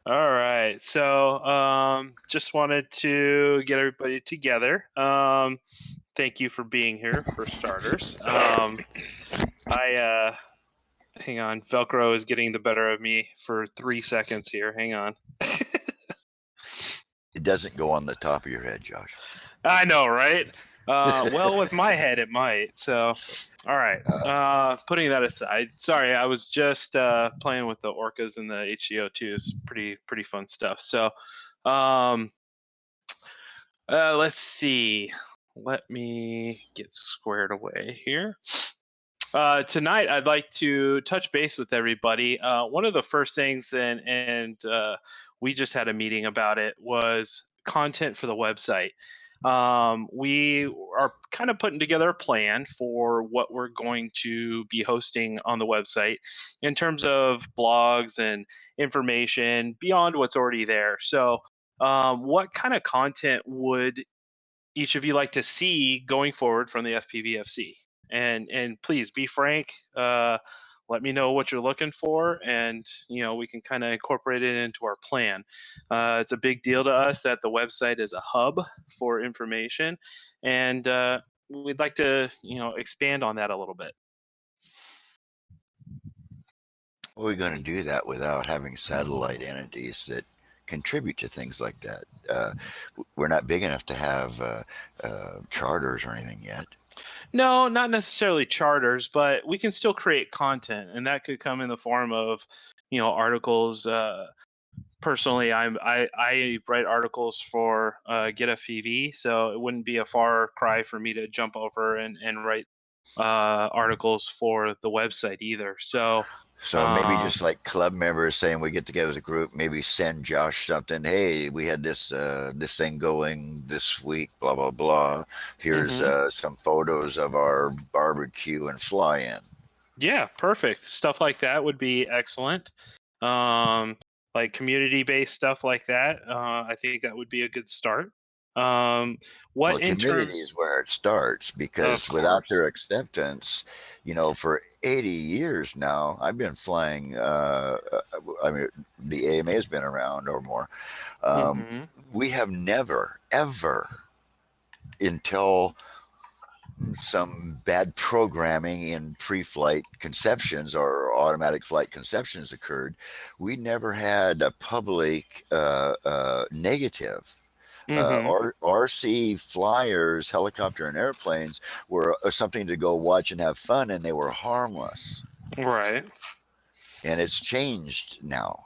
All right. So, just wanted to get everybody together. Thank you for being here, for starters. I hang on. Velcro is getting the better of me for 3 seconds here. Hang on. It doesn't go on the top of your head, Josh. I know, right? Well, with my head, it might. So, all right. Putting that aside, sorry, I was just playing with the orcas and the HGO2. It's pretty fun stuff. So, um, let's see. Let me get squared away here. Tonight, I'd like to touch base with everybody. One of the first things, and we just had a meeting about it, was content for the website. We are kind of putting together a plan for what we're going to be hosting on the website in terms of blogs and information beyond what's already there. So, what kind of content would each of you like to see going forward from the FPVFC? And please be frank. Let me know what you're looking for, and we can kind of incorporate it into our plan. It's a big deal to us that the website is a hub for information, and we'd like to expand on that a little bit. We're going to do that without having satellite entities that contribute to things like that. We're not big enough to have charters or anything yet. No, not necessarily charters, but we can still create content, and that could come in the form of articles. Personally, I write articles for Get FPV, so it wouldn't be a far cry for me to jump over and write articles for the website either. So Maybe just like club members saying we get together as a group, maybe send Josh something. Hey, we had this thing going this week. Blah blah blah. Here's some photos of our barbecue and fly-in. Yeah, perfect. Stuff like that would be excellent. Like community-based stuff like that. I think that would be a good start. What Well, in community terms is where it starts of because without course. their acceptance, for 80 years now, I've been flying. I mean, the AMA has been around or more. Hmm. We have never, ever, until some bad programming in pre-flight conceptions or automatic flight conceptions occurred, we never had a public negative. Hmm. RC flyers, helicopter and airplanes were something to go watch and have fun, and they were harmless. Right. And it's changed now.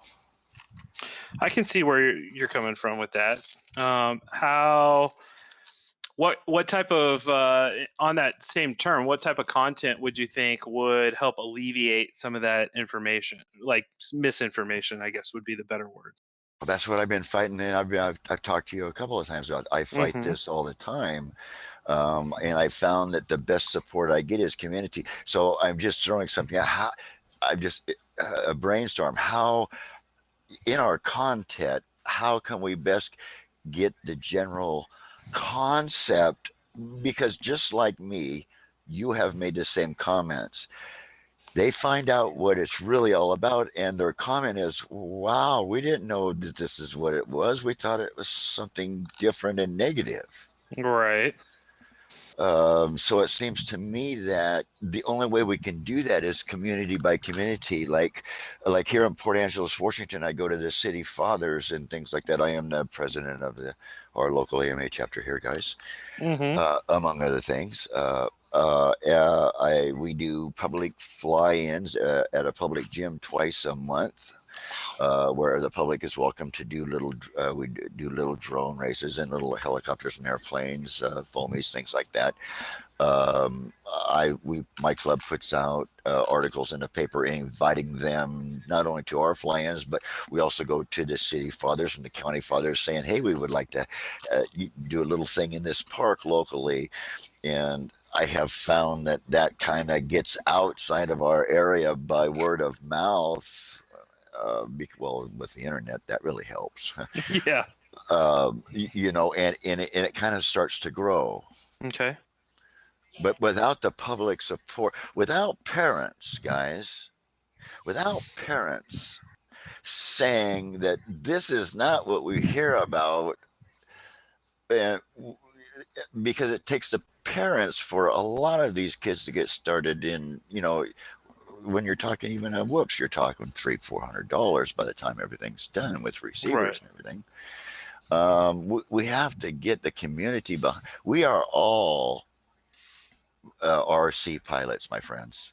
I can see where you're coming from with that. How what type of on that same term, what type of content would you think would help alleviate some of that information, like misinformation, I guess would be the better word. Well, that's what I've been fighting, and I've talked to you a couple of times about. I fight Hmm. this all the time, and I found that the best support I get is community. So I'm just throwing something out. I'm just a brainstorm. How in our content, how can we best get the general concept? Because just like me, you have made the same comments. They find out what it's really all about, and their comment is, wow, we didn't know that this is what it was. We thought it was something different and negative. Right. So it seems to me that the only way we can do that is community by community. Like here in Port Angeles, Washington, I go to the city fathers and things like that. I am the president of our local AMA chapter here, guys, Hmm. among other things. We do public fly-ins at a public gym twice a month, where the public is welcome to do we do little drone races and little helicopters and airplanes, foamies, things like that. My club puts out articles in the paper inviting them not only to our fly-ins, but we also go to the city fathers and the county fathers saying, hey, we would like to do a little thing in this park locally. And I have found that kind of gets outside of our area by word of mouth. Well, with the internet, that really helps. Yeah. And it kind of starts to grow. Okay. But without the public support, without parents, guys, without parents saying that this is not what we hear about, and because it takes the parents for a lot of these kids to get started in, when you're talking even a whoops, you're talking $300-400 by the time everything's done with Right. receivers and everything. We have to get the community behind. We are all RC pilots, my friends,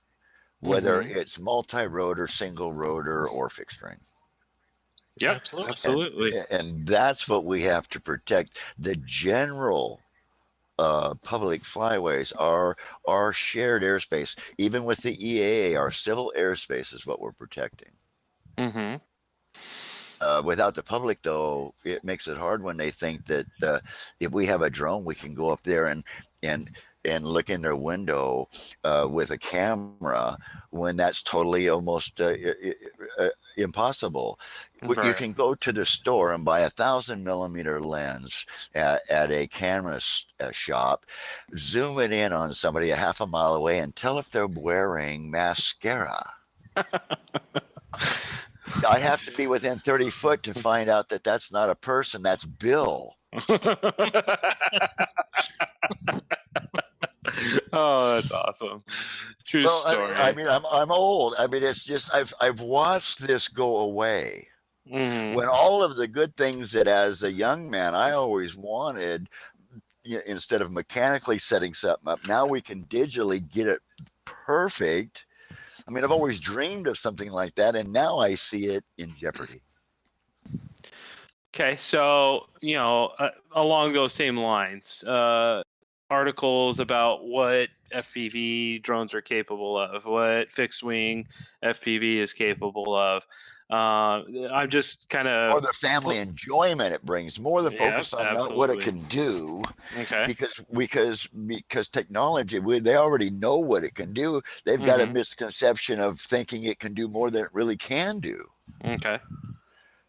whether Mm-hmm. it's multi-rotor, single rotor, or fixed wing. Yep. Absolutely. Absolutely. And that's what we have to protect. The general public flyways are our shared airspace. Even with the EAA, our civil airspace is what we're protecting. Mm-hmm. Without the public, though, it makes it hard when they think that if we have a drone, we can go up there and and look in their window with a camera, when that's totally almost impossible. You Right. can go to the store and buy 1,000 millimeter lens at a camera shop, zoom it in on somebody a half a mile away, and tell if they're wearing mascara. I have to be within 30 foot to find out that that's not a person, that's Bill. Oh, that's awesome. True Well, I story. mean, I'm old. I mean, it's just I've watched this go away. Mm-hmm. When all of the good things that as a young man I always wanted, instead of mechanically setting something up, now we can digitally get it perfect. I mean, I've always dreamed of something like that, and now I see it in jeopardy. Okay, so along those same lines, articles about what FPV drones are capable of, what fixed wing FPV is capable of. I'm just kind More of the family enjoyment it brings, more the yeah, focus on not what it absolutely. can do, Okay. because technology, they already know what it can do. They've got a Mm-hmm. misconception of thinking it can do more than it really can do. Okay.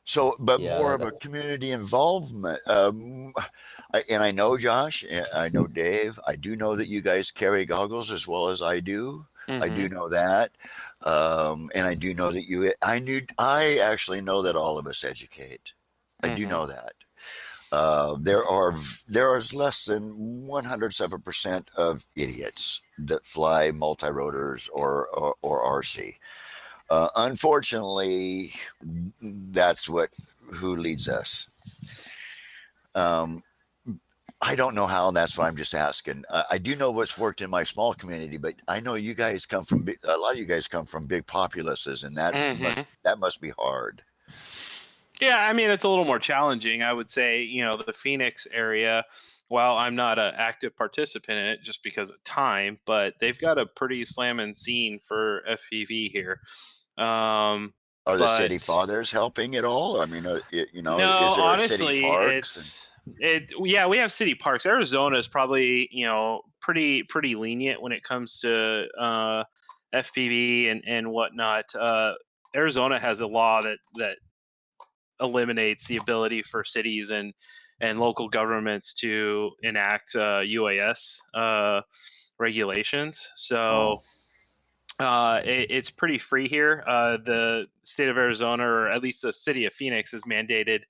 So, but Yeah, more of a community involvement. And I know Josh, I know Dave. I do know that you guys carry goggles as well as I do. I Mm-hmm. do know that, and I do know that you. I actually know that all of us educate. I do Mm-hmm. know that. There is less than 107% of idiots that fly multi rotors or RC. Unfortunately, that's who leads us. Um, I don't know how, and that's why I'm just asking. I do know what's worked in my small community, but I know you guys come from a lot of you guys come from big populaces, and Mm-hmm. that must be hard. Yeah, I mean it's a little more challenging. I would say, the Phoenix area, while I'm not an active participant in it just because of time, but they've got a pretty slamming scene for FPV here. Um, Are the but city fathers helping at all? I mean, no, is there a city honestly, parks and yeah, we have city parks. Arizona is probably, pretty lenient when it comes to FPV and whatnot. Arizona has a law that eliminates the ability for cities and local governments to enact UAS regulations. oh, So it's pretty free here. The state of Arizona, or at least the city of Phoenix, has mandated.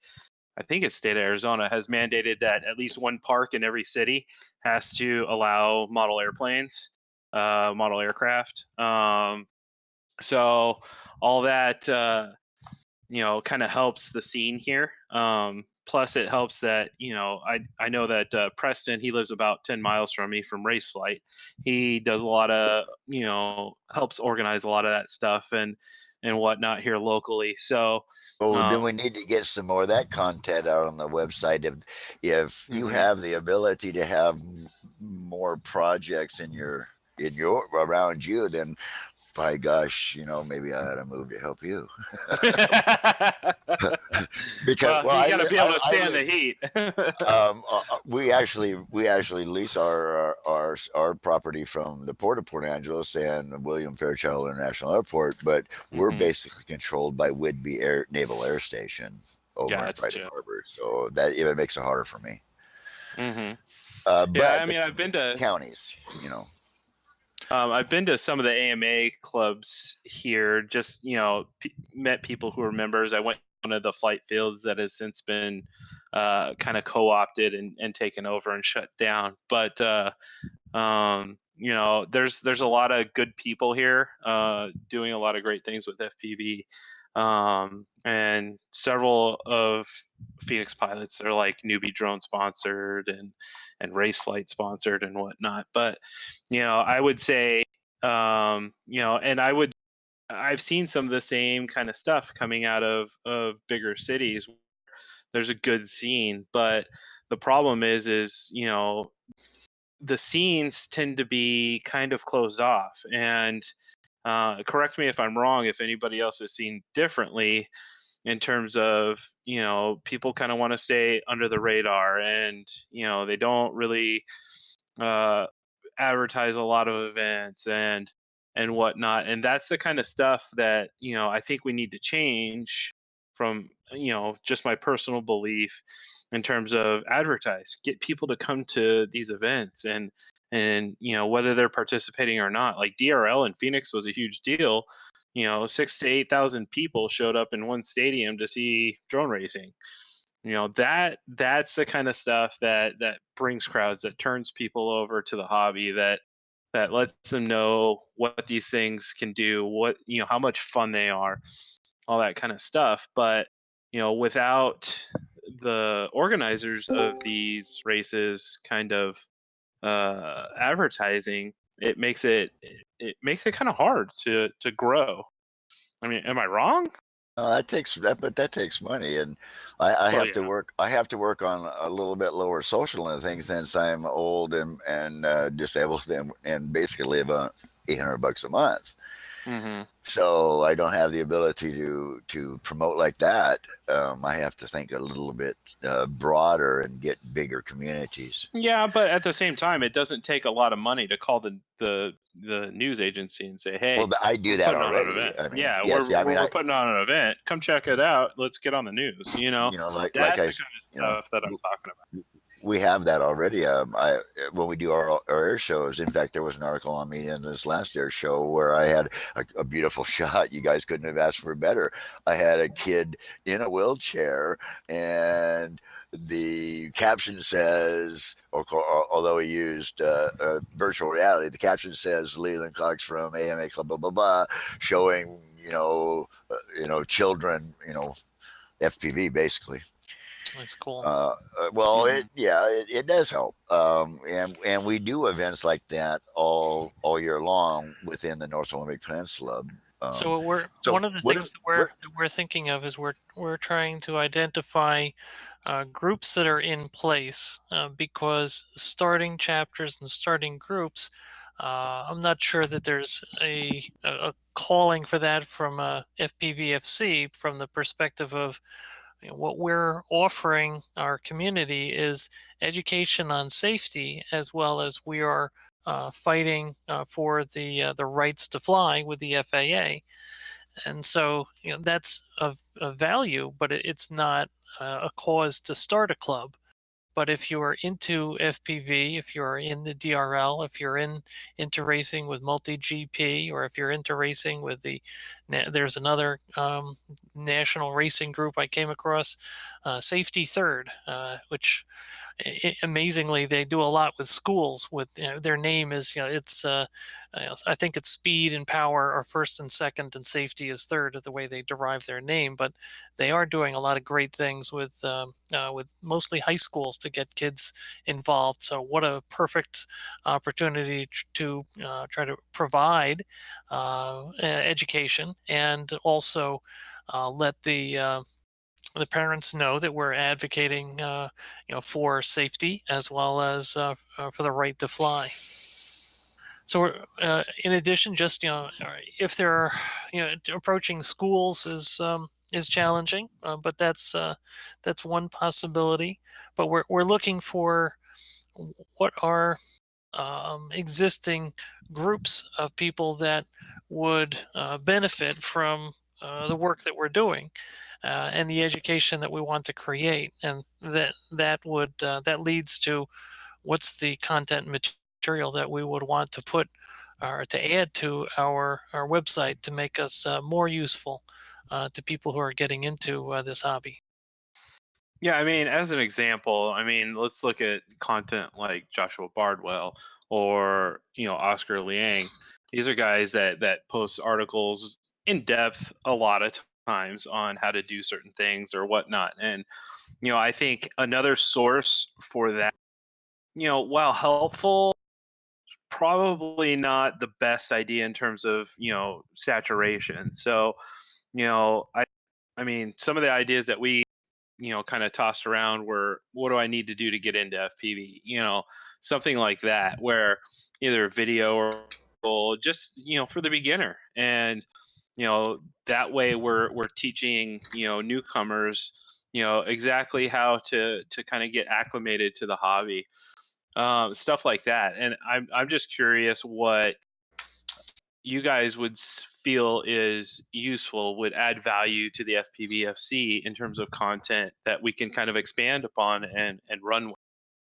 I think it's state of Arizona has mandated that at least one park in every city has to allow model airplanes, model aircraft. So all that kind of helps the scene here. Plus, it helps that I know that Preston, he lives about 10 miles from me from race flight. He does a lot of helps organize a lot of that stuff and whatnot here locally. So well, then we um, need to get some more of that content out on the website. If you mhm. have the ability to have more projects in your around you, then by gosh, maybe I ought to move to help you. Because Well, you got to be able to stand the heat. we actually lease our property from the Port of Port Angeles and William Fairchild International Airport, but we're Hmm. basically controlled by Whidbey Naval Air Station over in Friday Gotcha. Harbor, so that even makes it harder for me. Hmm. Yeah, But I the mean, I've been to counties. I've been to some of the AMA clubs here. Just met people who are members. I went to one of the flight fields that has since been kind of co-opted and taken over and shut down. But there's a lot of good people here doing a lot of great things with FPV, and several of Phoenix pilots are like newbie drone sponsored and race flight sponsored and whatnot. But I would say, and I've seen some of the same kind of stuff coming out of bigger cities. There's a good scene, but the problem is the scenes tend to be kind of closed off. And correct me if I'm wrong, if anybody else has seen differently, in terms of people kind of want to stay under the radar, and they don't really uh, advertise a lot of events and whatnot. And that's the kind of stuff that I think we need to change from just my personal belief in terms of advertise, get people to come to these events, and whether they're participating or not. Like DRL in Phoenix was a huge deal. 6 to 8 thousand people showed up in one stadium to see drone racing. That's the kind of stuff that brings crowds, that turns people over to the hobby, that lets them know what these things can do, what how much fun they are, all that kind of stuff. But without the organizers of these races kind of advertising, it makes it kind of hard to grow. I mean, am I wrong? But that takes money, and I Well, have to yeah. work. I have to work on a little bit lower social and things since I'm old and disabled and basically live on $800 a month. Hmm. So I don't have the ability to promote like that. I have to think a little bit broader and get bigger communities. Yeah, but at the same time, it doesn't take a lot of money to call the news agency and say, Well, "Hey, I we're do that putting on an already. event." I mean, Yeah, yes, yeah, I mean, we're putting on an event. Come check it out. Let's get on the news. like That's the kind of you know, stuff that I'm talking about. we have that already. When we do our air shows, in fact, there was an article on me in this last air show where I had a beautiful shot. You guys couldn't have asked for better. I had a kid in a wheelchair, and the caption says, although he used virtual reality, the caption says Leland Cox from AMA Club, blah blah blah, showing children, FPV basically. That's cool. Well, Hmm. it does help, and we do events like that all year long within the North Olympic Peninsula. So Um, what we're so one of the what things what that we're thinking of is we're trying to identify groups that are in place because starting chapters and starting groups, I'm not sure that there's a calling for that from FPVFC from the perspective of what we're offering our community is education on safety, as well as we are fighting for the rights to fly with the FAA. And so that's of value, but it's not a cause to start a club. But if you're into FPV, if you're in the DRL, if you're into racing with multi GP, or if you're into racing with there's another national racing group I came across, Safety Third, which amazingly they do a lot with schools. With their name is it's I think it's speed and power are first and second, and safety is third, the way they derive their name. But they are doing a lot of great things with mostly high schools to get kids involved. So what a perfect opportunity to try to provide education, and also let the parents know that we're advocating, for safety, as well as for the right to fly. So, in addition, just if they're approaching schools is challenging, but that's one possibility. But we're looking for what are existing groups of people that would benefit from the work that we're doing, and the education that we want to create, and that leads to what's the content material that we would want to put or to add to our website to make us more useful to people who are getting into this hobby? Yeah, I mean, as an example, I mean, let's look at content like Joshua Bardwell or Oscar Liang. These are guys that post articles in depth a lot of times on how to do certain things or whatnot. And I think another source for that, while helpful, probably not the best idea in terms of saturation. So I mean, some of the ideas that we kind of tossed around were, what do I need to do to get into FPV? Something like that, where either video or just for the beginner. And that way we're teaching newcomers exactly how to kind of get acclimated to the hobby, stuff like that. And I'm just curious what you guys would feel is useful, would add value to the FPVFC in terms of content that we can kind of expand upon and run with.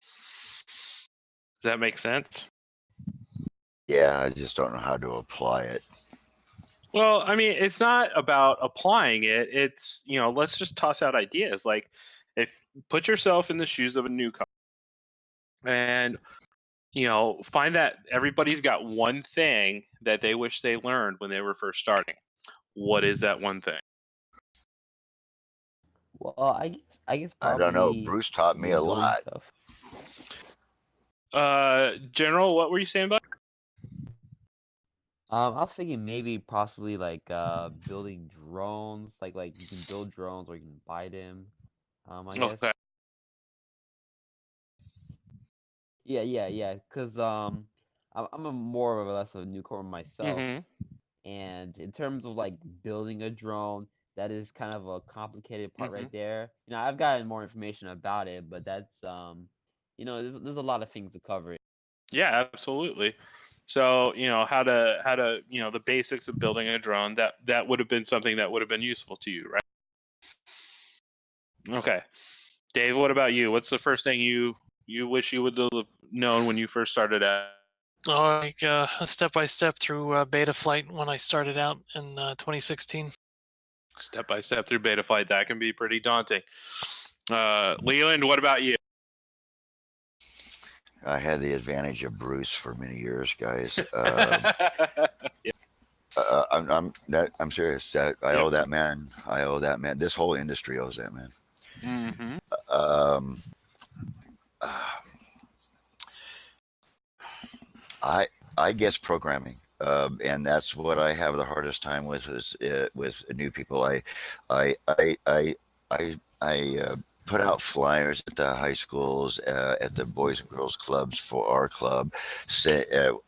Does that make sense? Yeah, I just don't know how to apply it. Well, I mean, it's not about applying it. It's, let's just toss out ideas. Like, if put yourself in the shoes of a newcomer and find that everybody's got one thing that they wish they learned when they were first starting. What is that one thing? Well, I guess I don't know. probably Bruce taught me a building lot. stuff. General, what were you saying about? I was thinking maybe possibly like building drones, like you can build drones or you can buy them. I guess. Okay. Yeah. Cause I'm a more or less of a newcomer myself, Mm-hmm. and in terms of like building a drone, that is kind of a complicated part Mm-hmm. right there. I've gotten more information about it, but that's there's a lot of things to cover. Yeah, absolutely. So, how to the basics of building a drone, that would have been something that would have been useful to you, right? Okay. Dave, what about you? What's the first thing you wish you would have known when you first started out? Oh, like step by step through beta flight when I started out in 2016. Step by step through beta flight, that can be pretty daunting. Leland, what about you? I had the advantage of Bruce for many years, guys. I'm serious. I owe that man. I owe that man. This whole industry owes that man. Mm-hmm. Um, I guess programming, and that's what I have the hardest time with is with new people. I put out flyers at the high schools, at the Boys and Girls Clubs for our club.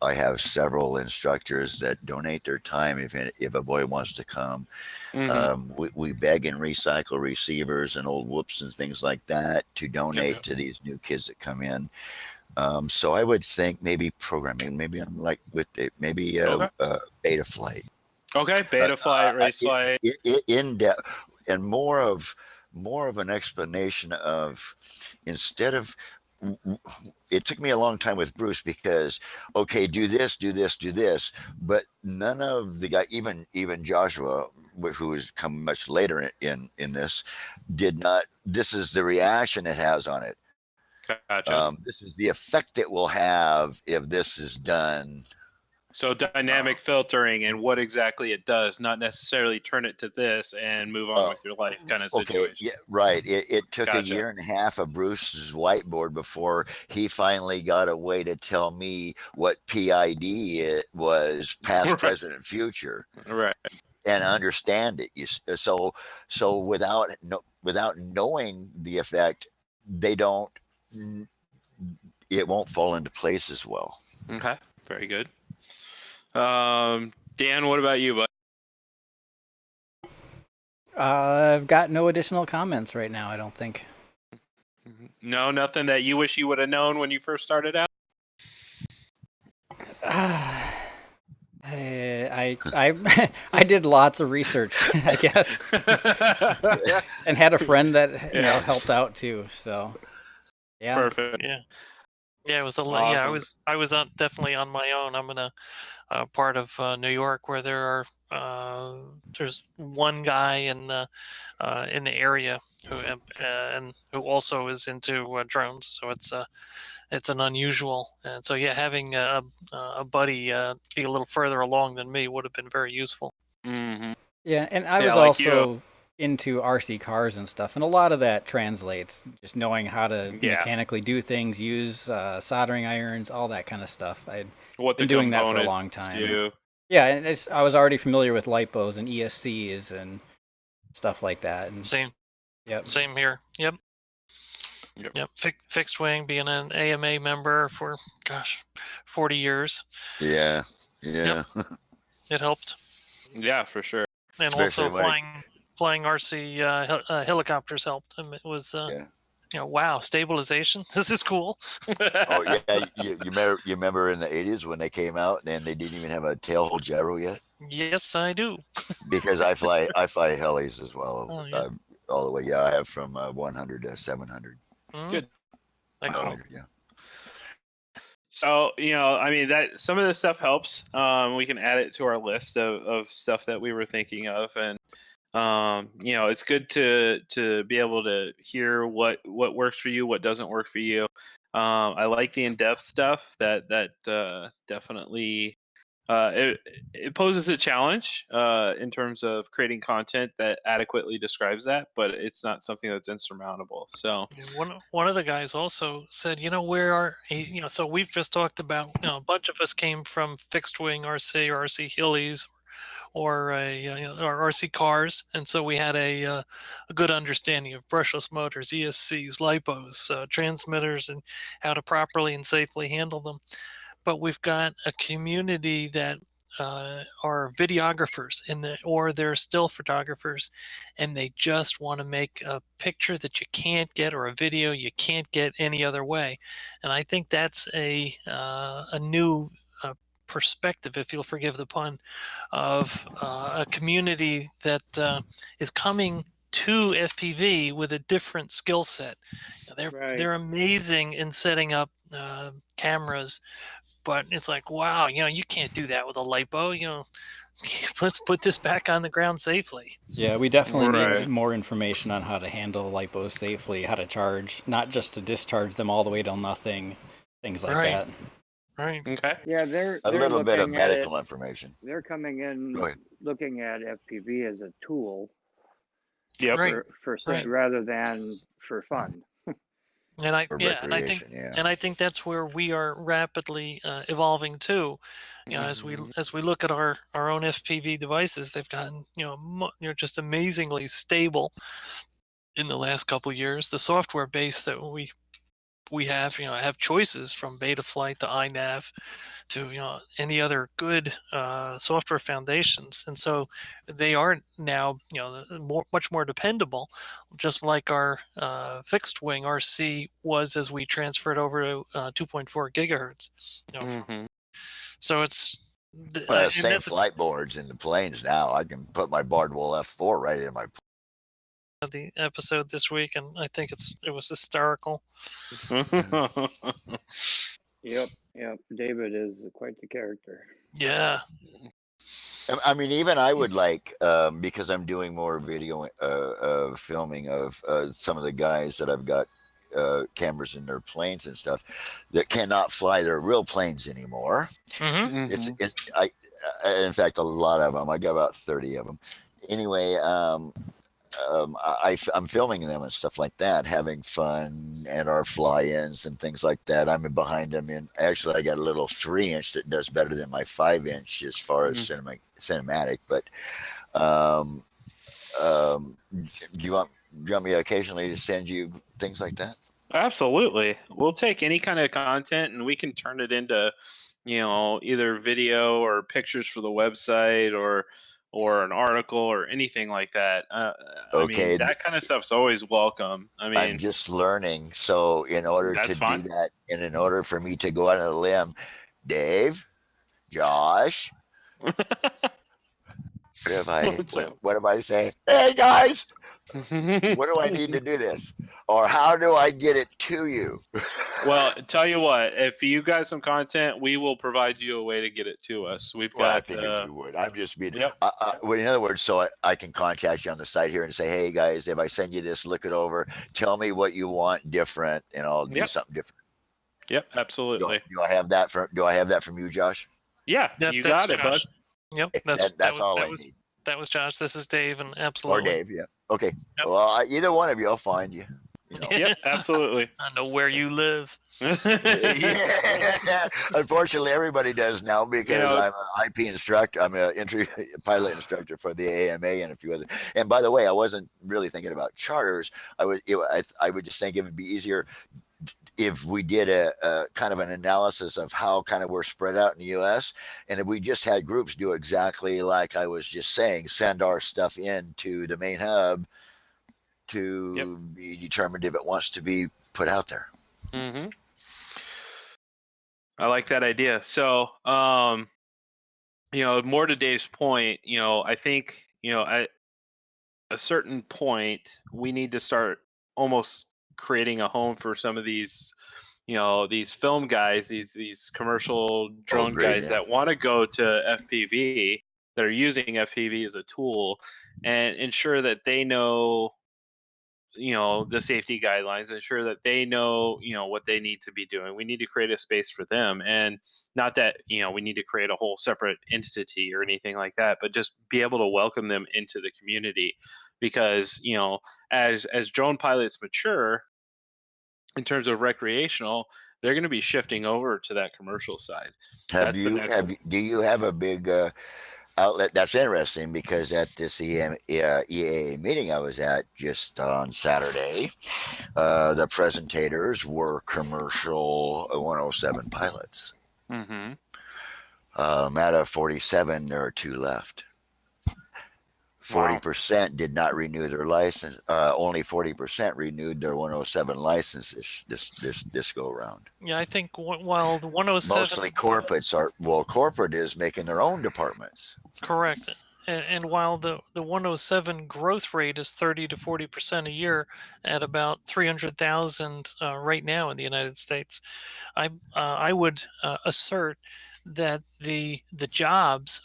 I have several instructors that donate their time if a boy wants to come. Mm-hmm. We beg and recycle receivers and old whoops and things like that to donate Yep. to these new kids that come in. So I would think maybe programming, maybe I'm like with it, maybe Okay. beta flight. Okay, beta flight, race flight. In depth, and more of an explanation of, instead of, it took me a long time with Bruce because, okay, do this, but none of the guy, even Joshua, who has come much later in this, did not. This is the reaction it has on it. Gotcha. This is the effect it will have if this is done. So dynamic filtering and what exactly it does, not necessarily turn it to this and move on with your life kind of situation. Okay, yeah, right. It took Gotcha. a year and a half of Bruce's whiteboard before he finally got a way to tell me what PID it was, past, Right. present, and future, Right. and understand it. So without knowing the effect, it won't fall into place as well. Okay, very good. Dan, what about you, bud? I've got no additional comments right now, I don't think. No, nothing that you wish you would have known when you first started out? I did lots of research, I guess, and had a friend that helped out too. So, yeah. Perfect. Yeah. Yeah, it was Awesome. I was definitely on my own. I'm in a part of New York where there's one guy in the area who and who also is into drones. So it's an unusual, and so yeah, having a buddy be a little further along than me would have been very useful. Hmm. Yeah, and I Yeah, was like you. also into RC cars and stuff, and a lot of that translates. Just knowing how to Yeah, mechanically do things, use soldering irons, all that kind of stuff. I'd what the been doing that for a components long time. do. Yeah, and I was already familiar with lipos and ESCs and stuff like that. And Same yep. same here. Yep. Yep. Yep. Fixed wing, being an AMA member for 40 years. Yeah, yeah. Yep. It helped, Yeah, for sure. and Especially also when flying RC helicopters helped. It was yeah. wow, stabilization. This is cool. Oh yeah, you remember in the 80s when they came out and they didn't even have a tail hole gyro yet? Yes, I do. Because I fly helis as well, Oh yeah. all the way. Yeah, I have from 100 to 700. Good. Excellent. 500, yeah. So, I mean, that some of this stuff helps. We can add it to our list of stuff that we were thinking of, and it's good to be able to hear what works for you, what doesn't work for you. I like the in-depth stuff. That definitely it poses a challenge in terms of creating content that adequately describes that, but it's not something that's insurmountable. So One of the guys also said, so we've just talked about, a bunch of us came from fixed wing RC or RC Hillies or or RC cars, and so we had a good understanding of brushless motors, ESCs, lipos, transmitters, and how to properly and safely handle them. But we've got a community that are videographers or they're still photographers, and they just want to make a picture that you can't get or a video you can't get any other way. And I think that's a new perspective, if you'll forgive the pun, of a community that is coming to FPV with a different skill set. They're amazing in setting up cameras, but it's like, wow, you can't do that with a lipo. Let's put this back on the ground safely. Yeah, we definitely Right. need more information on how to handle lipos safely, how to charge, not just to discharge them all the way till nothing, things like Right. that. Right. Okay. Yeah, they're A little bit of looking at it. medical information. They're coming in Go ahead. looking at FPV as a tool Yep. Right. Right. rather than for fun. And I For and I think recreation, yeah. and I think that's where we are rapidly evolving too. As we look at our own FPV devices, they've gotten just amazingly stable in the last couple of years. The software base that we have choices from Betaflight to iNav to any other good software foundations, and so they are now much more dependable, just like our fixed wing RC was as we transferred over to 2.4 gigahertz. So it's and Same that's flight boards in the planes now. I can put my Bardwell F4 right in my. the episode this week, and I think it was hysterical. Yep. David is quite the character. Yeah. I mean, even I would like, because I'm doing more video filming of some of the guys that I've got cameras in their planes and stuff that cannot fly their real planes anymore. Mm-hmm. In fact, a lot of them. I got about 30 of them. Anyway, I'm filming them and stuff like that, having fun at our fly-ins and things like that. I'm behind them, and actually, I got a little 3-inch that does better than my 5-inch as far as cinematic. But do you want me occasionally to send you things like that? Absolutely. We'll take any kind of content and we can turn it into, either video or pictures for the website or an article or anything like that. Okay. I mean, that kind of stuff's always welcome. I mean, I'm just learning. So in order to fine. do that, and in order for me to go out on a limb, Dave, Josh, what if I say? Hey guys, What do I need to do this? Or how do I get it to you? Well, tell you what, if you got some content, we will provide you a way to get it to us. We've Well, I got, figured you would. I'm just being, yep, well, in other words, so I can contact you on the site here and say, hey guys, if I send you this, look it over. Tell me what you want different, and I'll do Yep. something different. Yep, absolutely. Do I have that from you, Josh? Yeah, you That's got it, bud. Josh. Yep, That's all I need. that was Josh. This is Dave, and Or absolutely. Dave, yeah. Okay. Yep. Well, either one of you, I'll find you. You know. Yep, absolutely. I know where you live. Yeah. Unfortunately, everybody does now because I'm an IP instructor. I'm an entry pilot instructor for the AMA and a few other. And by the way, I wasn't really thinking about charters. I would just think it would be easier if we did a kind of an analysis of how kind of we're spread out in the U.S. and if we just had groups do exactly like I was just saying, send our stuff into the main hub to be determined if it wants to be put out there. Mm-hmm. I like that idea. So, more to Dave's point, I think, at a certain point, we need to start almost creating a home for some of these, these film guys, these commercial drone guys that want to go to FPV, that are using FPV as a tool, and ensure that they know the safety guidelines, ensure that they know what they need to be doing. We need to create a space for them, and not that we need to create a whole separate entity or anything like that, but just be able to welcome them into the community, because as drone pilots mature in terms of recreational, they're going to be shifting over to that commercial side. Do you have a big outlet? That's interesting, because at this EAA meeting I was at just on Saturday, the presentators were commercial 107 pilots. Mm-hmm. Out of 47, there are 2 left. 40% did not renew their license. Only 40% renewed their 107 licenses this go around. Yeah, I think while the 107 mostly corporates are corporate is making their own departments. Correct. And while the 107 growth rate is 30 to 40% a year at about 300,000 right now in the United States, I would assert that the jobs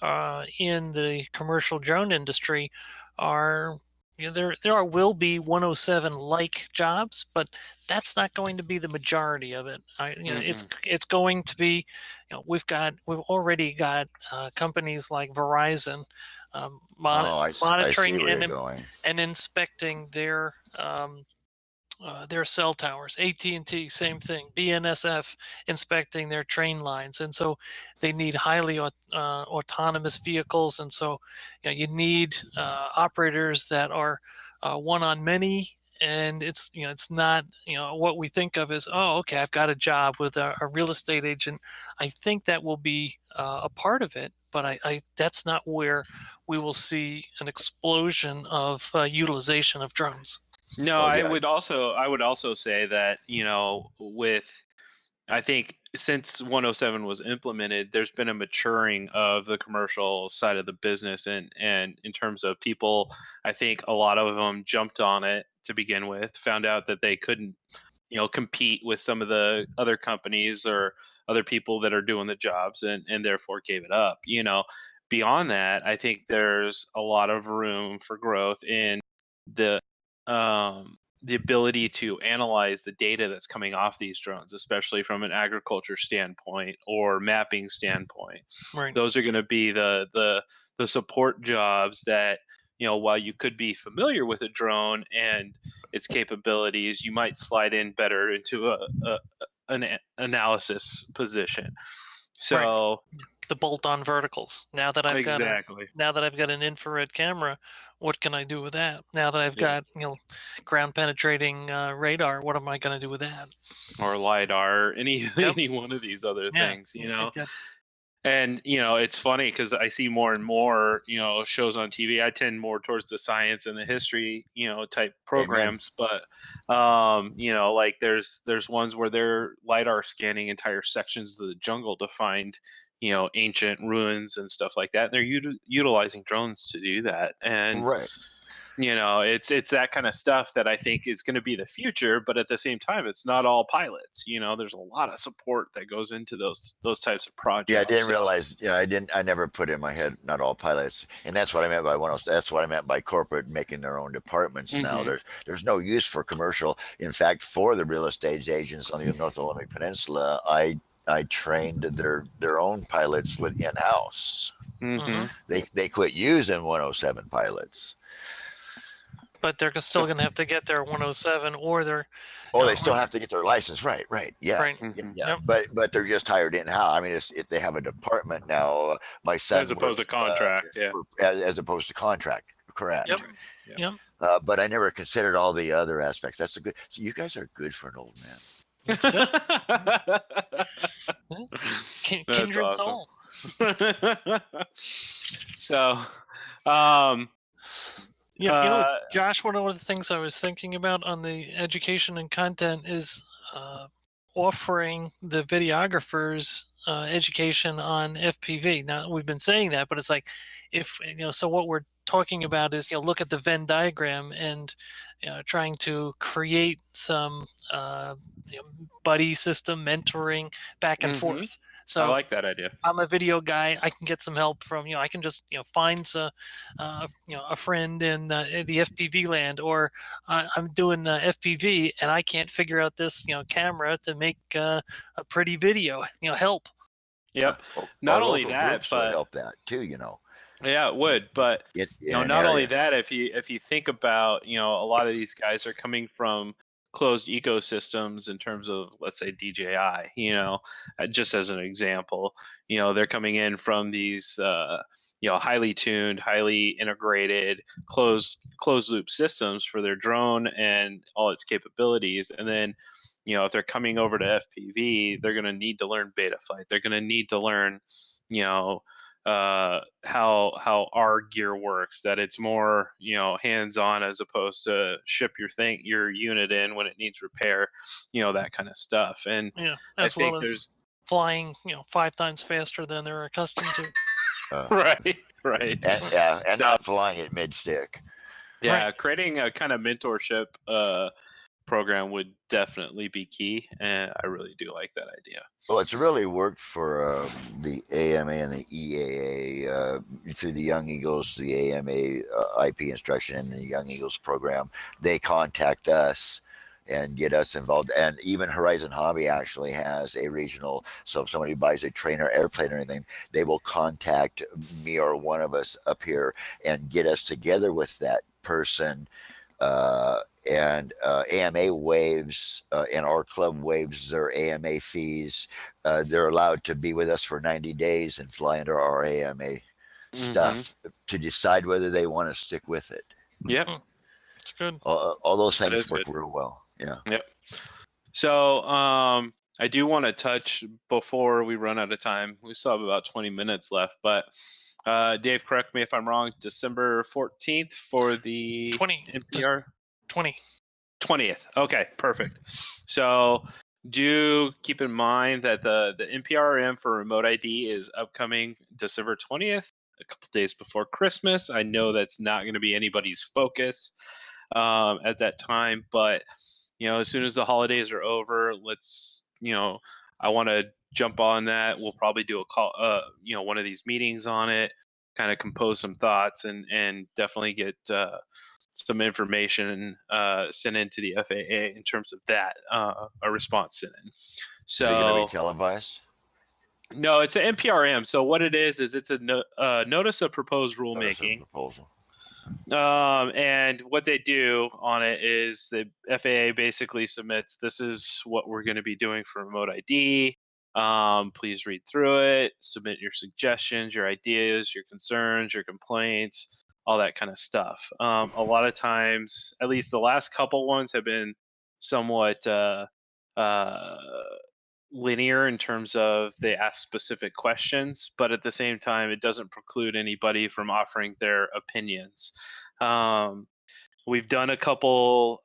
in the commercial drone industry are there will be 107 like jobs, but that's not going to be the majority of it. It's going to be, we've already got companies like Verizon monitoring and inspecting their cell towers. AT&T, same thing. BNSF inspecting their train lines, and so they need highly autonomous vehicles, and so you need operators that are one on many. And it's not what we think of as, oh, okay, I've got a job with a real estate agent. I think that will be a part of it, but I that's not where we will see an explosion of utilization of drones. No, I would also say that, I think since 107 was implemented, there's been a maturing of the commercial side of the business, and in terms of people, I think a lot of them jumped on it to begin with, found out that they couldn't, compete with some of the other companies or other people that are doing the jobs, and therefore gave it up. Beyond that, I think there's a lot of room for growth in the ability to analyze the data that's coming off these drones, especially from an agriculture standpoint or mapping standpoint. Right. Those are going to be the support jobs that, while you could be familiar with a drone and its capabilities, you might slide in better into an analysis position. So right. The bolt-on verticals. Now that I've got an infrared camera, what can I do with that? Now that I've got ground penetrating radar, what am I going to do with that? Or LiDAR, any one of these other things, And it's funny because I see more and more shows on TV. I tend more towards the science and the history type programs. Amen. But like there's ones where they're LiDAR scanning entire sections of the jungle to find ancient ruins and stuff like that, and they're utilizing drones to do that. And It's that kind of stuff that I think is going to be the future, but at the same time, it's not all pilots. There's a lot of support that goes into those types of projects. Yeah, I didn't So- realize. I never put in my head not all pilots, and that's what I meant by That's what I meant by corporate making their own departments now. Mhm. There's no use for commercial. In fact, for the real estate agents on the North Olympic Peninsula, I trained their own pilots with in house. Mhm. They quit using 107 pilots. But they're still going to have to get their 107 or their. Oh, they still have to get their license, right? Yeah, Right. Mhm. yeah. But they're just hired in house. I mean, they have a department now. My son As opposed to contract, yeah. as opposed to contract, correct? Yep. Yeah. Yep. But I never considered all the other aspects. That's a good. So you guys are good for an old man. That's it. That's Kindred awesome. soul. So, Josh, one of the things I was thinking about on the education and content is offering the videographers education on FPV. Now, we've been saying that, but it's like, so what we're talking about is, look at the Venn diagram and trying to create some buddy system, mentoring back and Mhm. forth. So I like that idea. I'm a video guy. I can get some help from, I can just, find a friend in the FPV land, or I'm doing FPV and I can't figure out this, camera to make a pretty video, help. Yep. Our Not only local that, groups would but help that too. yeah, it would. But in not an only area. that, if you think about, a lot of these guys are coming from closed ecosystems in terms of, let's say, DJI, just as an example, they're coming in from these, highly tuned, highly integrated, closed loop systems for their drone and all its capabilities. And then, if they're coming over to FPV, they're going to need to learn beta flight. They're going to need to learn, how our gear works, that it's more hands-on as opposed to ship your unit in when it needs repair, that kind of stuff. And Yeah, I as well think as there's flying 5 times faster than they're accustomed to. right and not flying at mid stick. yeah, Right. creating a kind of mentorship program would definitely be key, and I really do like that idea. Well, it's really worked for the AMA and the EAA through the Young Eagles, the AMA IP instruction, and the Young Eagles program. They contact us and get us involved. And even Horizon Hobby actually has a regional. So if somebody buys a trainer airplane or anything, they will contact me or one of us up here and get us together with that person. And AMA waives and our club waives their AMA fees. They're allowed to be with us for 90 days and fly under our AMA stuff to decide whether they want to stick with it. Yep. It's good. All those things work good. real well. Yeah. Yep. So I do want to touch before we run out of time. We still have about 20 minutes left, but Dave, correct me if I'm wrong. December 14th for the 20. NPR. 20th. Okay, perfect. So do keep in mind that the NPRM for remote ID is upcoming December 20th, a couple days before Christmas. I know that's not going to be anybody's focus at that time, but as soon as the holidays are over, let's I want to jump on that. We'll probably do a call, one of these meetings on it, kind of compose some thoughts, and definitely get some information sent into the FAA in terms of that, a response sent in. So is it going to be televised? No, it's an NPRM. So what it is it's a notice of proposed rulemaking. Proposal. And what they do on it is the FAA basically submits, this is what we're going to be doing for remote ID. Please read through it, submit your suggestions, your ideas, your concerns, your complaints, all that kind of stuff. A lot of times, at least the last couple ones have been somewhat linear in terms of they ask specific questions, but at the same time, it doesn't preclude anybody from offering their opinions. We've done a couple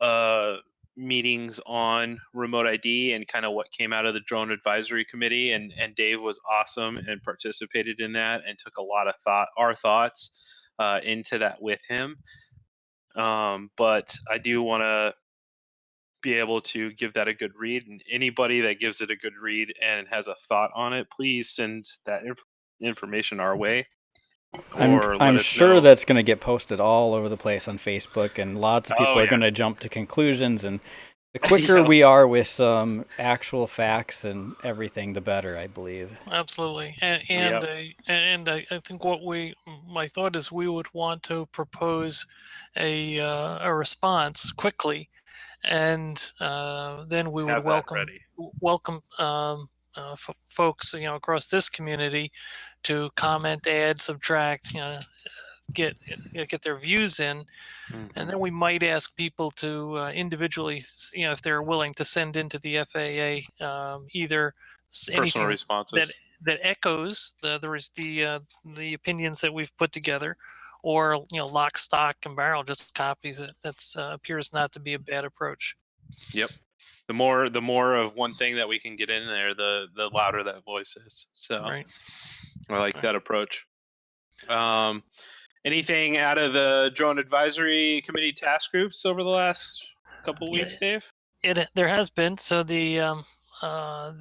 meetings on remote ID and kind of what came out of the drone advisory committee, and Dave was awesome and participated in that and took a lot of our thoughts into that with him. But I do want to be able to give that a good read, and anybody that gives it a good read and has a thought on it, please send that information our way. Or let I'm us sure know. that's going to get posted all over the place on Facebook, and lots of people are going to jump to conclusions. And the quicker Yep. we are with some actual facts and everything, the better, I believe. Absolutely, Yep. and I think my thought is we would want to propose a response quickly, and then we would Have that ready. welcome folks across this community to comment, add, subtract, get their views in, and then we might ask people to individually, if they're willing to send into the FAA either Personal anything responses. that echoes the opinions that we've put together, or lock, stock, and barrel just copies it. That appears not to be a bad approach. Yep. The more of one thing that we can get in there, the louder that voice is. So Right. I like that approach. Anything out of the drone advisory committee task groups over the last couple of weeks, Dave? There has been. So there are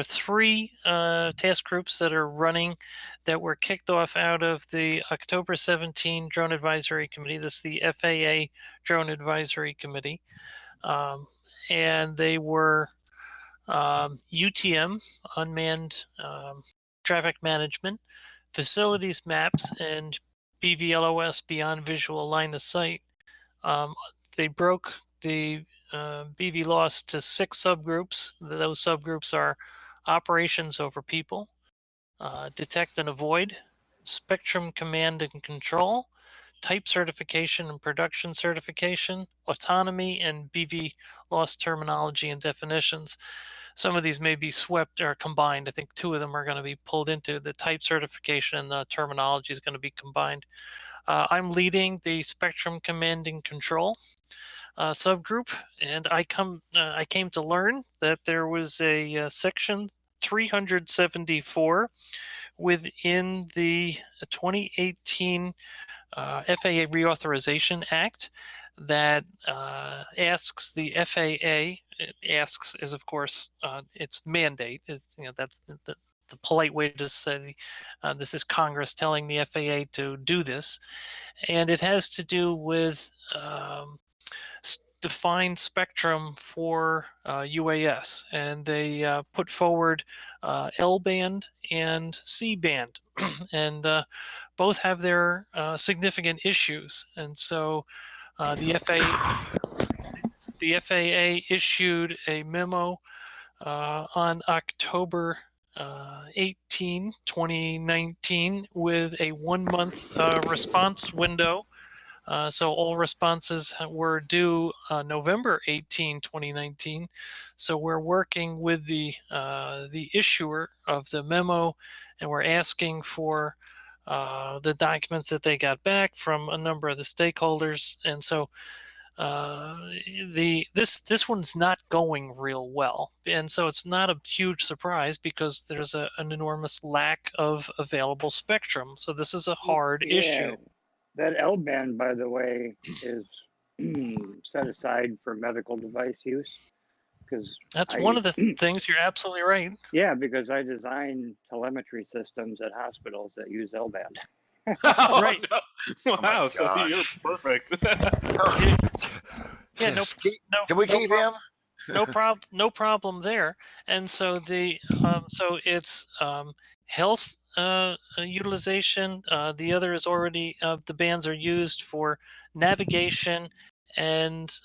3 task groups that are running that were kicked off out of the October 17 Drone Advisory Committee. This is the FAA Drone Advisory Committee, and they were UTM, unmanned traffic management, facilities maps, and BVLOS, beyond visual line of sight. They broke the BV loss to 6 subgroups. Those subgroups are operations over people, detect and avoid, spectrum command and control, type certification and production certification, autonomy, and BV loss terminology and definitions. Some of these may be swept or combined. I think 2 of them are going to be pulled into the type certification, and the terminology is going to be combined. I'm leading the spectrum command and control subgroup, and I came to learn that there was a section 374 within the 2018 FAA Reauthorization Act that asks the FAA. It asks is, of course, its mandate. That's the polite way to say this is Congress telling the FAA to do this, and it has to do with defined spectrum for UAS, and they put forward L band and C band, and both have their significant issues. And so the FAA issued a memo on October 18, 2019, with a 1-month response window. So all responses were due November 18, 2019. So we're working with the issuer of the memo, and we're asking for the documents that they got back from a number of the stakeholders. And so this one's not going real well, and so it's not a huge surprise because there's an enormous lack of available spectrum. So this is a hard issue. That L band, by the way, is set aside for medical device use, because that's one of the things. You're absolutely right. Yeah, because I design telemetry systems at hospitals that use L band. Right. No. Wow, so you're perfect. Yeah, no. Can we keep him? No problem there. And so so it's health utilization. The other is already the bands are used for navigation and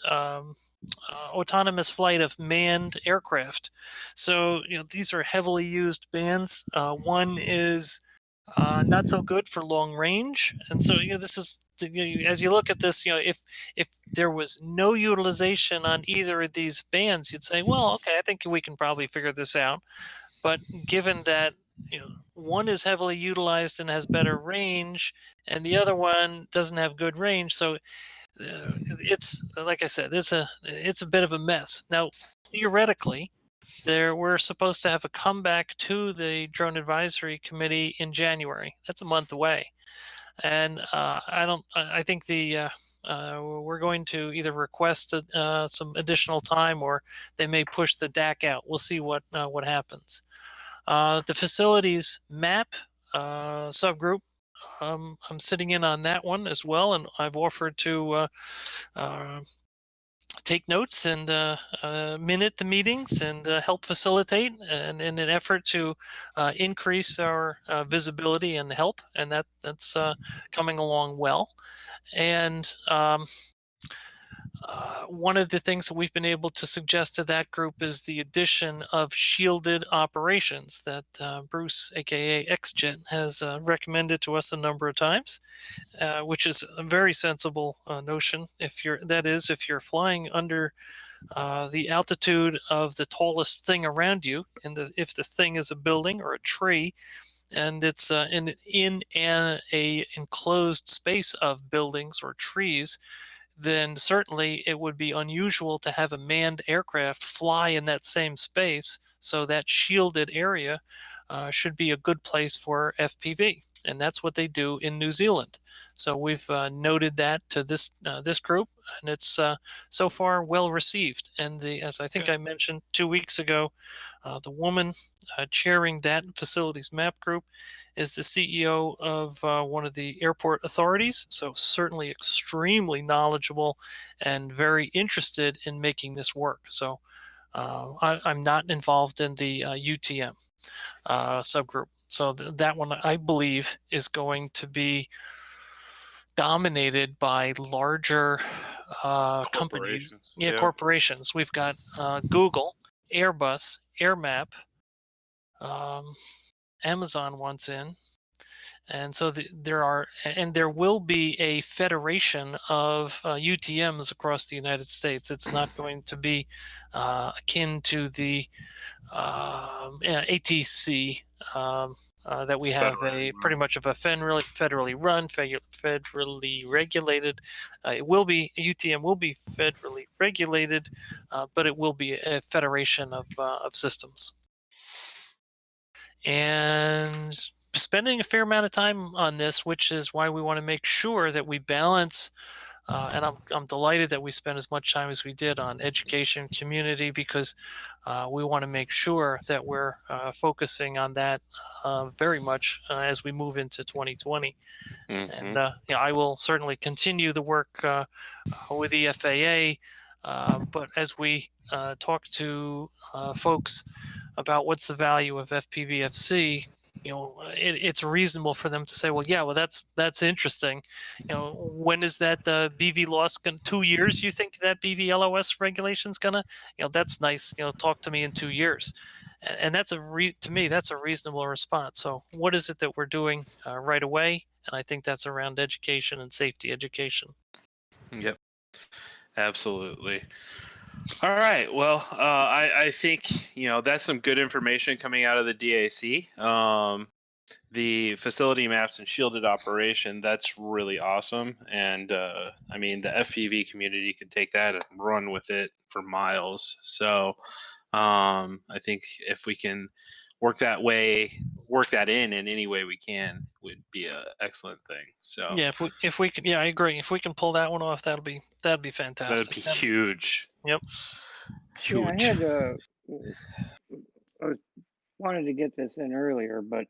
autonomous flight of manned aircraft. So these are heavily used bands. One is not so good for long range, and so this is as you look at this, if there was no utilization on either of these bands, you'd say, well, okay, I think we can probably figure this out. But given that one is heavily utilized and has better range, and the other one doesn't have good range, so it's like I said, it's a bit of a mess. Now, theoretically, we're supposed to have a comeback to the Drone Advisory Committee in January. That's a month away. And I think we're going to either request some additional time, or they may push the DAC out. We'll see what happens. The facilities map subgroup, I'm sitting in on that one as well, and I've offered to take notes and minute the meetings and help facilitate, and in an effort to increase our visibility and help, and that's coming along well. And one of the things that we've been able to suggest to that group is the addition of shielded operations that Bruce, aka XJet, has recommended to us a number of times, which is a very sensible notion. If you're flying under the altitude of the tallest thing around you, and if the thing is a building or a tree, and it's in a enclosed space of buildings or trees, then certainly it would be unusual to have a manned aircraft fly in that same space. So that shielded area should be a good place for FPV, and that's what they do in New Zealand. So we've noted that to this group, and it's so far well received. And as I think I mentioned 2 weeks ago, the woman chairing that facilities map group is the CEO of one of the airport authorities, so certainly extremely knowledgeable and very interested in making this work. So I'm not involved in the UTM subgroup. So that one, I believe, is going to be dominated by larger companies. Yeah, corporations. We've got Google, Airbus, AirMap, Amazon wants in. And so there will be a federation of UTMs across the United States. It's not going to be akin to the ATC that we have pretty much of a federally run, federally regulated. UTM will be federally regulated, but it will be a federation of systems. And spending a fair amount of time on this, which is why we want to make sure that we balance. And I'm delighted that we spent as much time as we did on education, community, because we want to make sure that we're focusing on that very much as we move into 2020. Mm-hmm. And I will certainly continue the work with the FAA, but as we talk to folks about what's the value of FPVFC, it's reasonable for them to say, well, that's interesting. When is that BV loss going? 2 years? You think that BV LOS regulation's gonna? That's nice. Talk to me in 2 years, and that's to me that's a reasonable response. So what is it that we're doing right away? And I think that's around education and safety education. Yep, absolutely. All right. Well, I think that's some good information coming out of the DAC. The facility maps and shielded operation, that's really awesome. And I mean, the FPV community could take that and run with it for miles. So I think if we can work that in any way we can, would be an excellent thing. So yeah, if we can, I agree. If we can pull that one off, that'd be fantastic. That'd be huge. Yep. Huge. Yeah, I wanted to get this in earlier, but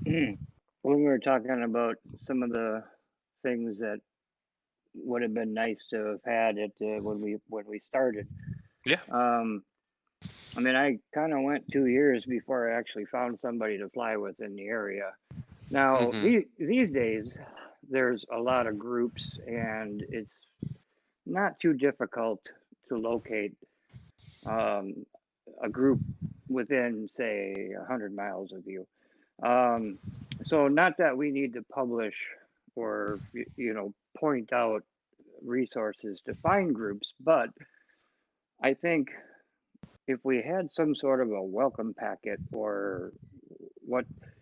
when we were talking about some of the things that would have been nice to have had it when we started. Yeah. I mean, I kind of went 2 years before I actually found somebody to fly with in the area. Now, these days, there's a lot of groups, and it's not too difficult to locate a group within, say, 100 miles of you. So not that we need to publish or, point out resources to find groups, but I think if we had some sort of a welcome packet, or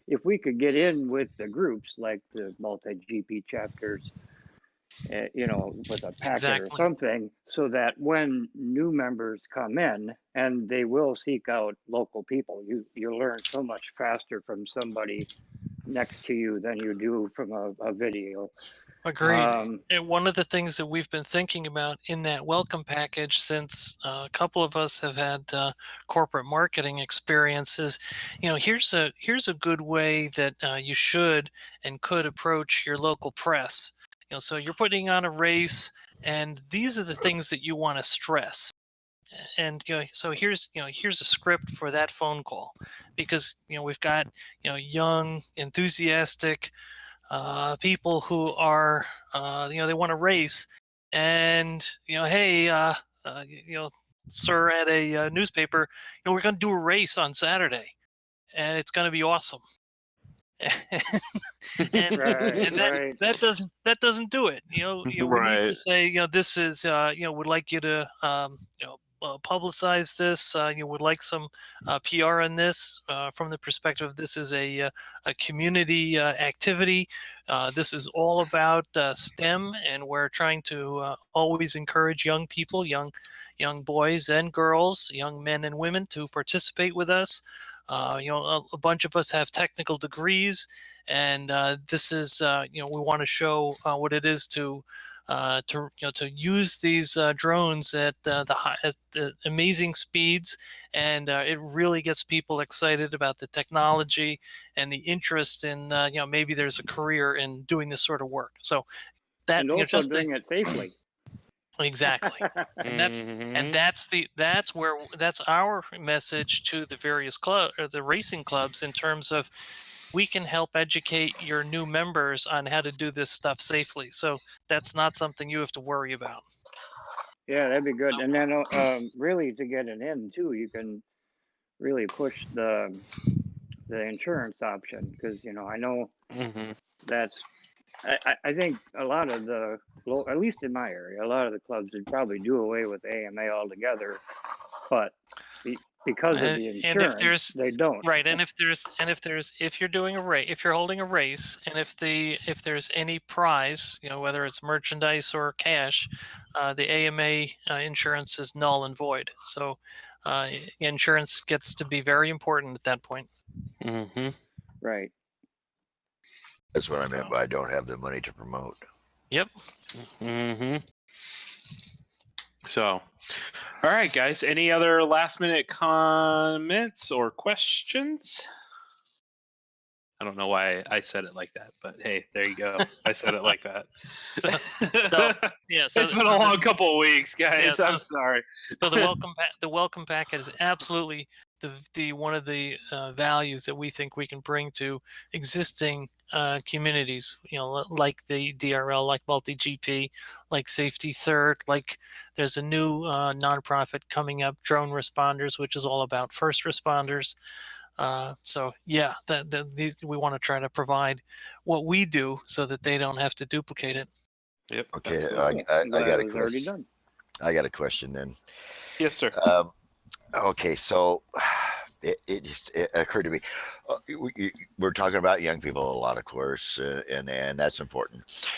if we could get in with the groups like the multi-GP chapters, with a packet or something, so that when new members come in, and they will seek out local people, you learn so much faster from somebody next to you than you do from a video. Agreed. And one of the things that we've been thinking about in that welcome package, since a couple of us have had corporate marketing experiences, here's a good way that you should and could approach your local press. So you're putting on a race, and these are the things that you want to stress. And so here's a script for that phone call, because we've got young, enthusiastic people who are they want to race, and hey, sir, at a newspaper, we're going to do a race on Saturday, and it's going to be awesome. and Right, and that right. that doesn't do it. We need Right. to say, this is would like you to publicize this. Would like some PR on this, from the perspective of this is a community activity. This is all about STEM, and we're trying to always encourage young people, young boys and girls, young men and women to participate with us. A bunch of us have technical degrees, and this is we want to show what it is to use these drones at the amazing speeds, and it really gets people excited about the technology and the interest in maybe there's a career in doing this sort of work. So that And also just doing it safely. exactly. And that's our message to the various club or the racing clubs, in terms of we can help educate your new members on how to do this stuff safely. So that's not something you have to worry about. Yeah, that'd be good. And then really, to get it in too, you can really push the insurance option, because I know that's I think a lot of the, at least in my area, a lot of the clubs would probably do away with AMA altogether, but because of the insurance, they don't. Right, and if you're doing a race, if you're holding a race, and if there's any prize, whether it's merchandise or cash, the AMA insurance is null and void. So insurance gets to be very important at that point. Right. That's what I meant by I don't have the money to promote. Yep. So, all right, guys. Any other last minute comments or questions? I don't know why I said it like that, but hey, there you go. I said it like that. So It's been a long couple of weeks, guys. I'm sorry. So the welcome packet is absolutely the one of the values that we think we can bring to existing communities. Like the DRL, like Multi GP, like Safety Third, like there's a new nonprofit coming up, Drone Responders, which is all about first responders. So yeah, we want to try to provide what we do so that they don't have to duplicate it. Yep. Okay, I got a already question. done. I got a question then. Yes, sir. Okay, so it just occurred to me. We're talking about young people a lot, of course, and that's important.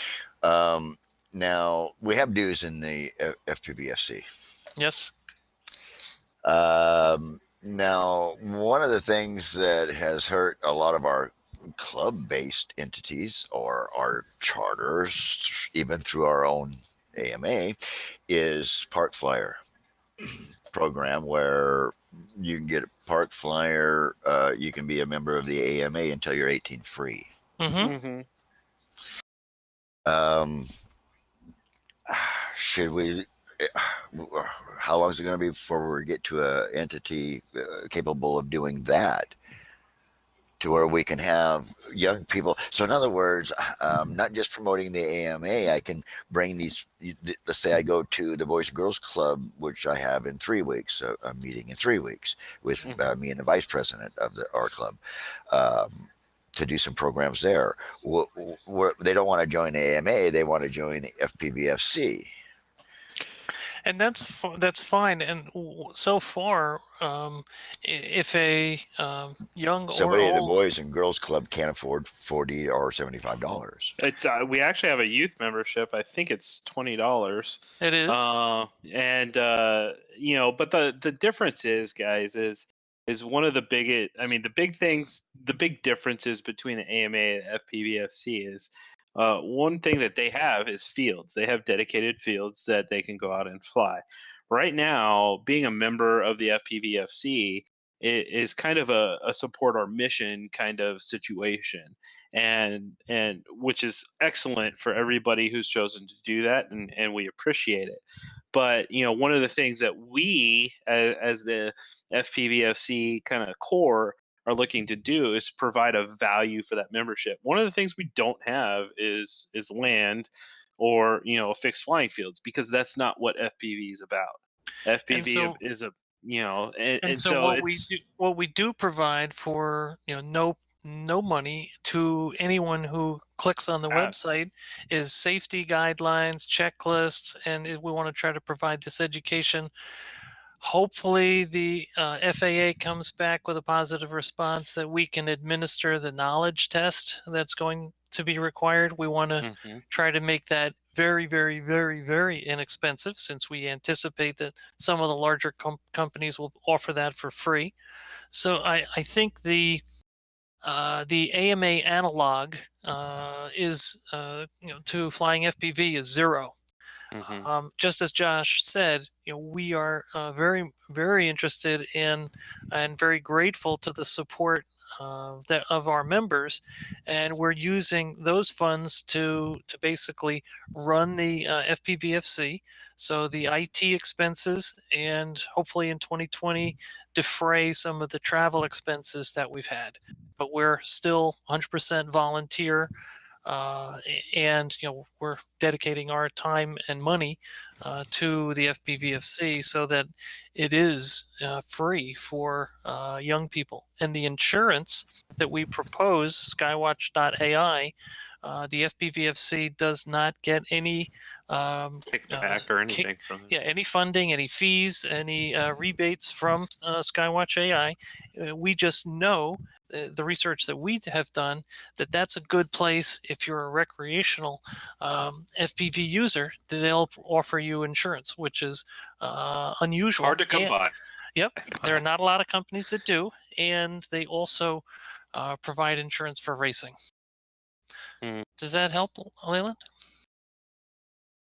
Now we have dues in the FPVFC. Yes. Now, one of the things that has hurt a lot of our club-based entities or our charters, even through our own AMA, is Park Flyer program, where you can get a Park Flyer. You can be a member of the AMA until you're 18 free. Should we? How long is it going to be before we get to an entity capable of doing that, to where we can have young people? So in other words, not just promoting the AMA, I can bring these, let's say I go to the Boys and Girls Club, which I have in 3 weeks, a meeting in 3 weeks with me and the vice president of our club, to do some programs there. They don't want to join AMA, they want to join FPVFC. And that's fine. And so far, if a young somebody or at the old, Boys and Girls Club can't afford $40 or $75. It's we actually have a youth membership. I think it's $20. It is. But the difference is, guys, is is one of the biggest. I mean, the big differences between the AMA and FPVFC is one thing that they have is fields. They have dedicated fields that they can go out and fly. Right now, being a member of the FPVFC is kind of a support our mission kind of situation, and which is excellent for everybody who's chosen to do that, and we appreciate it. But one of the things that we as the FPVFC kind of core are looking to do is provide a value for that membership. One of the things we don't have is land or fixed flying fields, because that's not what FPV is about. FPV is a and so so what we do provide for no money to anyone who clicks on the website is safety guidelines, checklists, and we want to try to provide this education. Hopefully the FAA comes back with a positive response that we can administer the knowledge test that's going to be required. We want to try to make that very, very, very, very inexpensive, since we anticipate that some of the larger companies will offer that for free. So I think the AMA analog is to flying FPV is zero. Just as Josh said, we are very, very interested in and very grateful to the support of our members, and we're using those funds to basically run the FPVFC. So the IT expenses, and hopefully in 2020 defray some of the travel expenses that we've had. But we're still 100% volunteer. And we're dedicating our time and money to the FPVFC so that it is free for young people. And the insurance that we propose, Skywatch.ai, the FPVFC does not get any kickback or anything from it. any funding, any fees, any rebates from Skywatch AI. We just know the research that we have done that that's a good place if you're a recreational FPV user. They'll offer you insurance, which is unusual. Hard to come by. Yep, there are not a lot of companies that do, and they also provide insurance for racing. Does that help, Leland?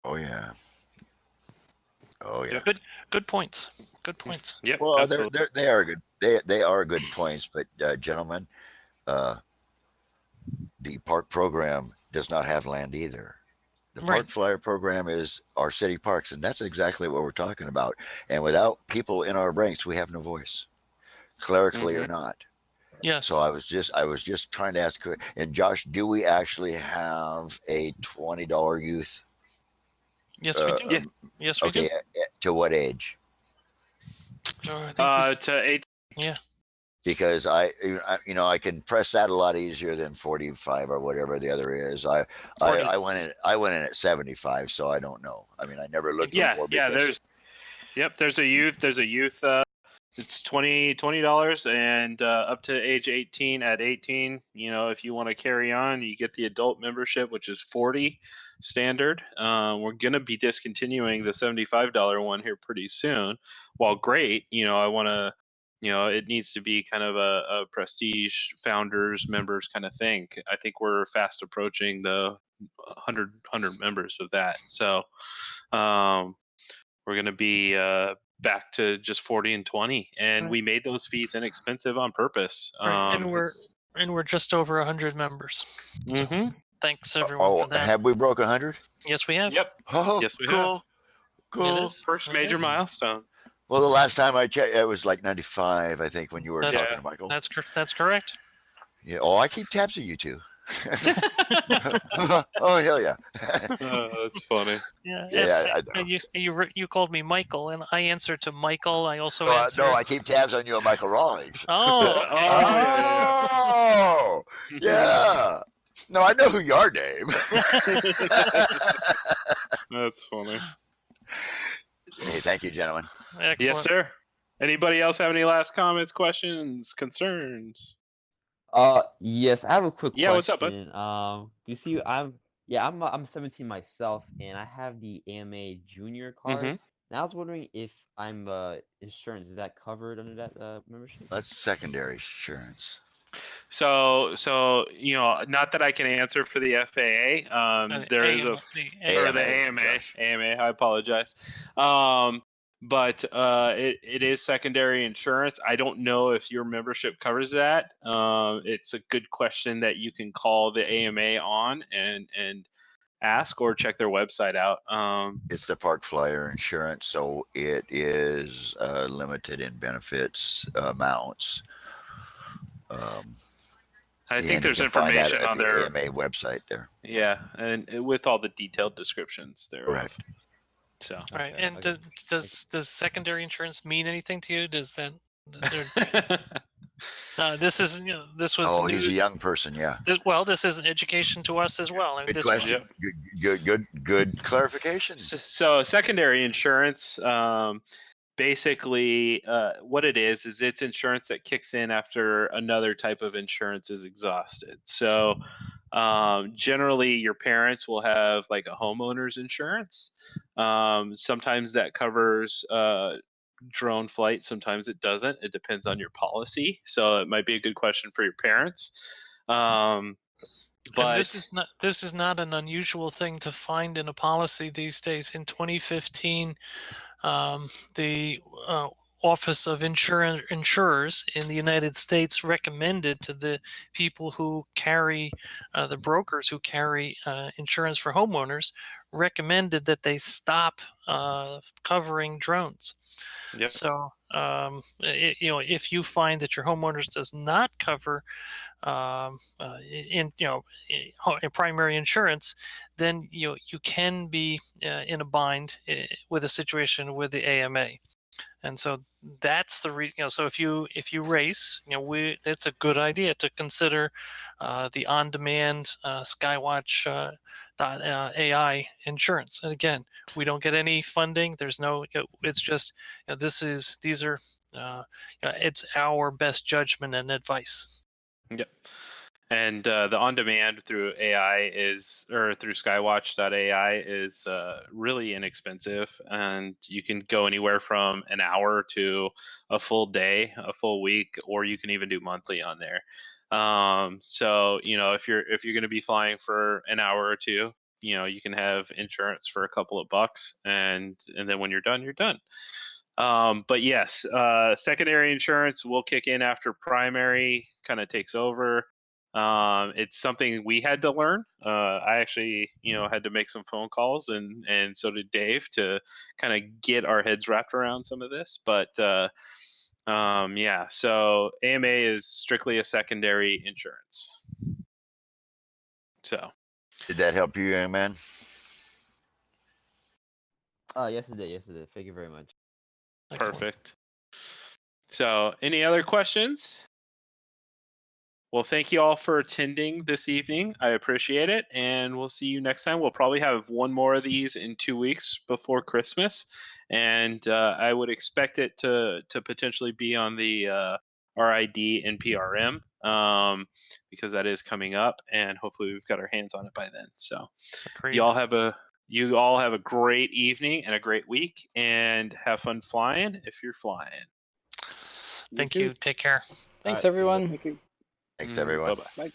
Oh yeah. Oh yeah. Good points. Good points. Yep. Well, absolutely. they are good. They are good points, but gentlemen, the park program does not have land either. The park flyer program is our city parks, and that's exactly what we're talking about. And without people in our ranks, we have no voice, clerically or not. Yes. So I was just trying to ask. And Josh, do we actually have a $20 youth? Yes, we do. Yes, we do. Okay, to what age? To 18. Yeah. Because I can press that a lot easier than 45 or whatever the other is. I went in at 75, so I don't know. I mean, I never looked before. There's a youth. It's $20 and up to age 18. At 18, if you want to carry on, you get the adult membership, which is $40 standard. We're gonna be discontinuing the $75 one here pretty soon. While great, I want to. It needs to be kind of a prestige founders members kind of thing. I think we're fast approaching the 100 members of that. So we're going to be back to just 40 and 20. And we made those fees inexpensive on purpose. And we're just over 100 members. So thanks everyone for that. Have we broke 100? Yes, we have. Yep. Oh, yes, we cool. have. Cool. First major milestone. Well, the last time I checked, it was like 95, I think, when you were talking to Michael. That's correct. Yeah. Oh, I keep tabs of you two. Oh, hell yeah. That's funny. Yeah. I know. You called me Michael, and I answered to Michael. I also answered. No, I keep tabs on you and Michael Rawlings. Oh. Oh, yeah. No, I know who your name. That's funny. Hey, thank you, gentlemen. Excellent. Yes, sir. Anybody else have any last comments, questions, concerns? Yes, I have a quick question. Yeah, what's up, bud? You see, I'm 17 myself, and I have the AMA junior card. Now I was wondering if I'm insurance, is that covered under that membership? That's secondary insurance. So not that I can answer for the FAA. There is a or the AMA. Josh. AMA. I apologize. But it is secondary insurance. I don't know if your membership covers that. It's a good question that you can call the AMA on and ask, or check their website out. It's the Park Flyer insurance, so it is limited in benefits amounts. I think there's you can find that information at on the their AMA website there. Yeah, and with all the detailed descriptions thereof. Correct. So. Right. Okay, And okay. does secondary insurance mean anything to you? Does that this is this was Oh, new, he's a young person. Yeah. this is an education to us as well. I mean, Good this question. Good clarification. So secondary insurance, basically, what it is it's insurance that kicks in after another type of insurance is exhausted. So generally, your parents will have like a homeowner's insurance. Sometimes that covers drone flight. Sometimes it doesn't. It depends on your policy. So it might be a good question for your parents. But and this is not an unusual thing to find in a policy these days. In 2015, the Office of Insurers in the United States recommended to the people who carry, the brokers who carry insurance for homeowners, recommended that they stop covering drones. Yep. So, if you find that your homeowners does not cover in primary insurance, then you can be in a bind with a situation with the AMA. And so that's the so if you race, it's a good idea to consider the on-demand Skywatch AI insurance. And again, we don't get any funding. There's no. It's just these are it's our best judgment and advice. Yep. And the on-demand through AI through Skywatch.ai is really inexpensive, and you can go anywhere from an hour to a full day, a full week, or you can even do monthly on there. So if you're going to be flying for an hour or two, you can have insurance for a couple of bucks, and then when you're done, you're done. But yes, secondary insurance will kick in after primary kind of takes over. It's something we had to learn. I actually, had to make some phone calls, and so did Dave, to kind of get our heads wrapped around some of this. But yeah, so AMA is strictly a secondary insurance. So. Did that help you, young man? Yes, it did. Yes, it did. Thank you very much. Perfect. So, any other questions? Well, thank you all for attending this evening. I appreciate it, and we'll see you next time. We'll probably have one more of these in 2 weeks before Christmas, and I would expect it to potentially be on the RID and PRM, because that is coming up, and hopefully we've got our hands on it by then. So, you all have a great evening and a great week, and have fun flying if you're flying. Thank you. Take care. Thanks, All right, everyone. Thank you. Thanks, everyone. Bye-bye. Bye.